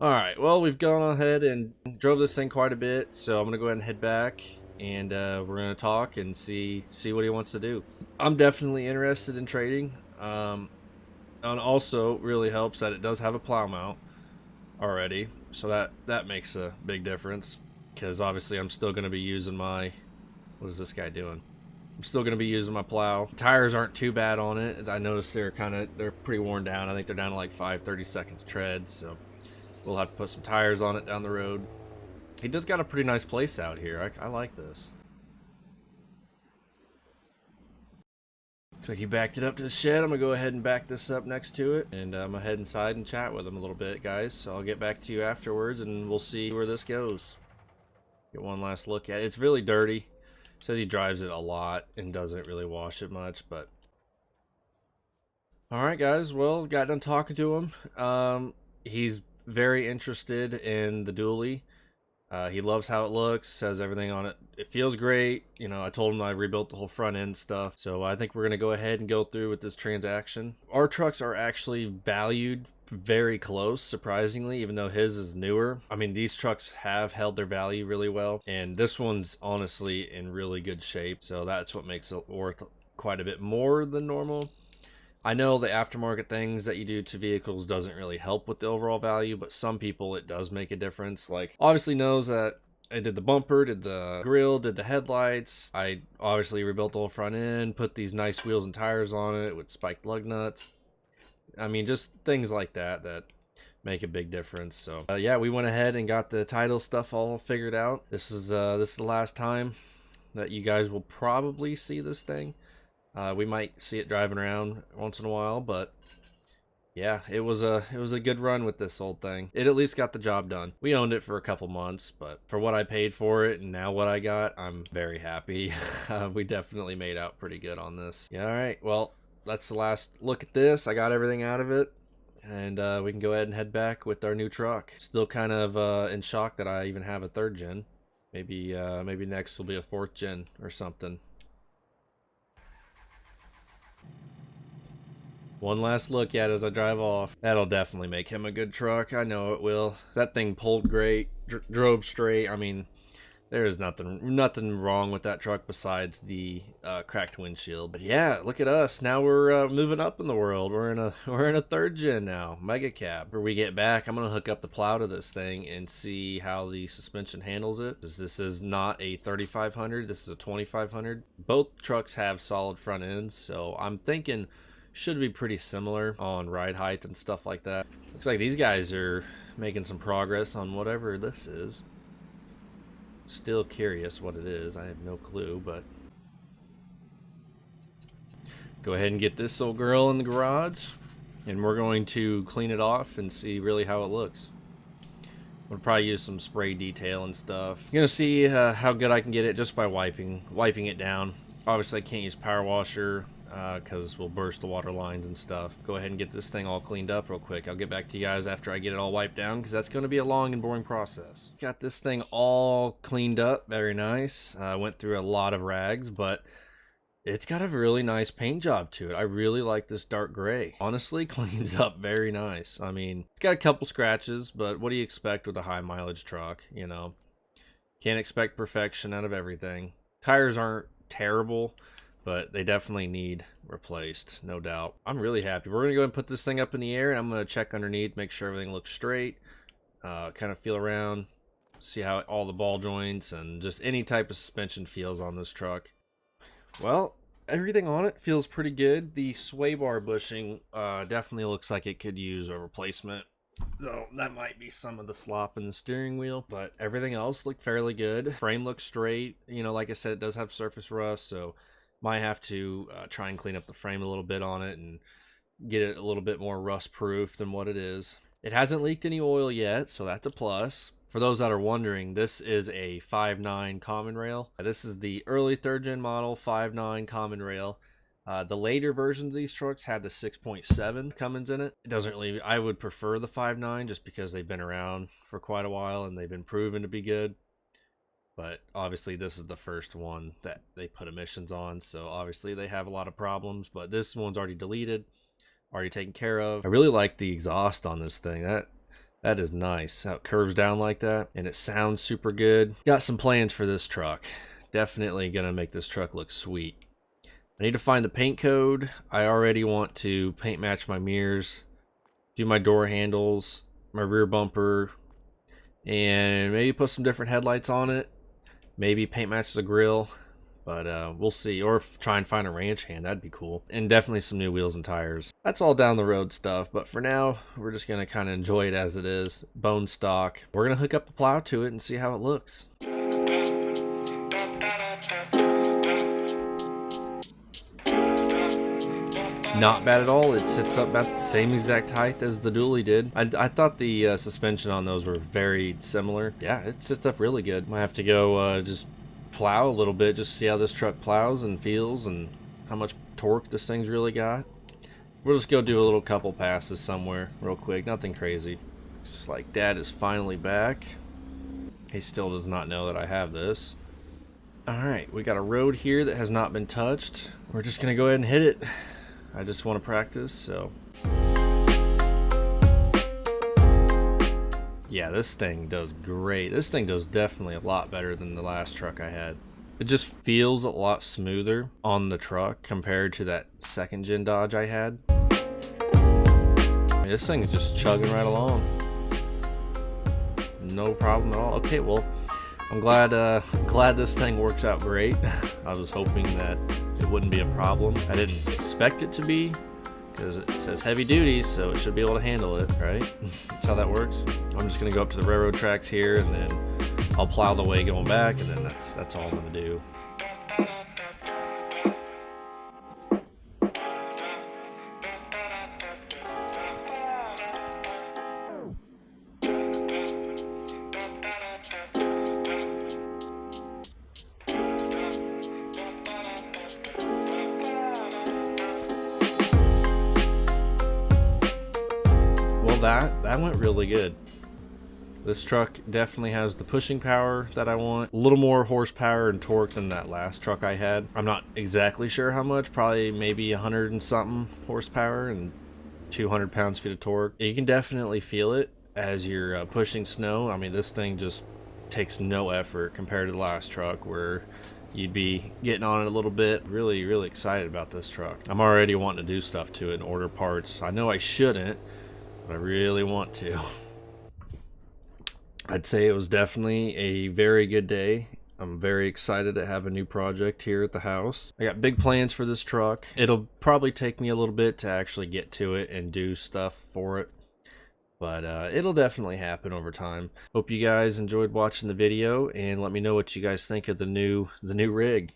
Alright, well, we've gone ahead and drove this thing quite a bit, so I'm going to go ahead and head back, and we're going to talk and see what he wants to do. I'm definitely interested in trading, and also really helps that it does have a plow mount already, so that makes a big difference, because obviously I'm still going to be using my... What is this guy doing? I'm still going to be using my plow. Tires aren't too bad on it. I noticed they're pretty worn down. I think they're down to like 5/32 treads, so we'll have to put some tires on it down the road. He does got a pretty nice place out here. I like this. Looks like he backed it up to the shed. I'm gonna go ahead and back this up next to it, and I'm gonna head inside and chat with him a little bit, guys. So I'll get back to you afterwards, and we'll see where this goes. Get one last look at it. It's really dirty. Says he drives it a lot and doesn't really wash it much, but all right, guys. Well, got done talking to him. He's very interested in the dually. He loves how it looks, says everything on it. It feels great. You know, I told him I rebuilt the whole front end stuff. So I think we're going to go ahead and go through with this transaction. Our trucks are actually valued very close, surprisingly, even though his is newer. I mean, these trucks have held their value really well. And this one's honestly in really good shape. So that's what makes it worth quite a bit more than normal. I know the aftermarket things that you do to vehicles doesn't really help with the overall value, but some people it does make a difference. Like, obviously knows that I did the bumper, did the grill, did the headlights. I obviously rebuilt the whole front end, put these nice wheels and tires on it with spiked lug nuts. I mean, just things like that that make a big difference. So yeah, we went ahead and got the title stuff all figured out. This is the last time that you guys will probably see this thing. We might see it driving around once in a while, but yeah, it was a good run with this old thing. It at least got the job done. We owned it for a couple months, but for what I paid for it and now what I got, I'm very happy. We definitely made out pretty good on this. Yeah, all right. Well, that's the last look at this. I got everything out of it, and we can go ahead and head back with our new truck. Still kind of in shock that I even have a third gen. Maybe next will be a fourth gen or something. One last look at it as I drive off. That'll definitely make him a good truck. I know it will. That thing pulled great, drove straight. I mean, there is nothing wrong with that truck besides the cracked windshield. But yeah, look at us. Now we're moving up in the world. We're in a third gen now, mega cab. Where we get back, I'm gonna hook up the plow to this thing and see how the suspension handles it. This is not a 3500. This is a 2500. Both trucks have solid front ends, so I'm thinking should be pretty similar on ride height and stuff like that. Looks like these guys are making some progress on whatever this is. Still curious what it is. I have no clue, but go ahead and get this old girl in the garage, and we're going to clean it off and see really how it looks. We'll probably use some spray detail and stuff. You're gonna see how good I can get it just by wiping it down. Obviously, I can't use power washer because we'll burst the water lines and stuff. Go ahead and get this thing all cleaned up real quick. I'll get back to you guys after I get it all wiped down because that's going to be a long and boring process. Got this thing all cleaned up, very nice. Went through a lot of rags, but it's got a really nice paint job to it. I really like this dark gray. Honestly, cleans up very nice. I mean, it's got a couple scratches, but what do you expect with a high mileage truck, you know? Can't expect perfection out of everything. Tires aren't terrible, but they definitely need replaced, no doubt. I'm really happy. We're gonna go ahead and put this thing up in the air, and I'm gonna check underneath, make sure everything looks straight, kind of feel around, see how all the ball joints and just any type of suspension feels on this truck. Well, everything on it feels pretty good. The sway bar bushing definitely looks like it could use a replacement. So that might be some of the slop in the steering wheel, but everything else looked fairly good. Frame looks straight. You know, like I said, it does have surface rust, so might have to try and clean up the frame a little bit on it and get it a little bit more rust proof than what it is. It hasn't leaked any oil yet, so that's a plus. For those that are wondering, this is a 5.9 common rail. This is the early third gen model 5.9 common rail. The later versions of these trucks had the 6.7 Cummins in it. It doesn't really, I would prefer the 5.9 just because they've been around for quite a while and they've been proven to be good. But obviously this is the first one that they put emissions on, so obviously they have a lot of problems, but this one's already deleted, already taken care of. I really like the exhaust on this thing. That is nice how it curves down like that, and it sounds super good. Got some plans for this truck. Definitely gonna make this truck look sweet. I need to find the paint code. I already want to paint match my mirrors, do my door handles, my rear bumper, and maybe put some different headlights on it. Maybe paint match the grill, but we'll see. Or try and find a ranch hand, that'd be cool. And definitely some new wheels and tires. That's all down the road stuff, but for now, we're just gonna kind of enjoy it as it is. Bone stock. We're gonna hook up the plow to it and see how it looks. Not bad at all. It sits up about the same exact height as the dually did. I thought the suspension on those were very similar. Yeah, it sits up really good. Might have to go just plow a little bit, just see how this truck plows and feels and how much torque this thing's really got. We'll just go do a little couple passes somewhere real quick. Nothing crazy. It's like Dad is finally back. He still does not know that I have this. Alright, we got a road here that has not been touched. We're just gonna go ahead and hit it. I just want to practice, so. Yeah, this thing does great. This thing does definitely a lot better than the last truck I had. It just feels a lot smoother on the truck compared to that second gen Dodge I had. I mean, this thing's just chugging right along. No problem at all. Okay, well, I'm glad this thing works out great. I was hoping that it wouldn't be a problem. I didn't expect it to be, because it says heavy duty, so it should be able to handle it, right? That's how that works. I'm just gonna go up to the railroad tracks here, and then I'll plow the way going back, and then that's all I'm gonna do. That went really good. This truck definitely has the pushing power that I want. A little more horsepower and torque than that last truck I had. I'm not exactly sure how much, probably maybe 100 and something horsepower and 200 pounds-feet of torque. You can definitely feel it as you're pushing snow. I mean, this thing just takes no effort compared to the last truck where you'd be getting on it a little bit. Really, really excited about this truck. I'm already wanting to do stuff to it and order parts. I know I shouldn't, but I really want to. I'd say it was definitely a very good day. I'm very excited to have a new project here at the house. I got big plans for this truck. It'll probably take me a little bit to actually get to it and do stuff for it, but it'll definitely happen over time. Hope you guys enjoyed watching the video, and let me know what you guys think of the new rig.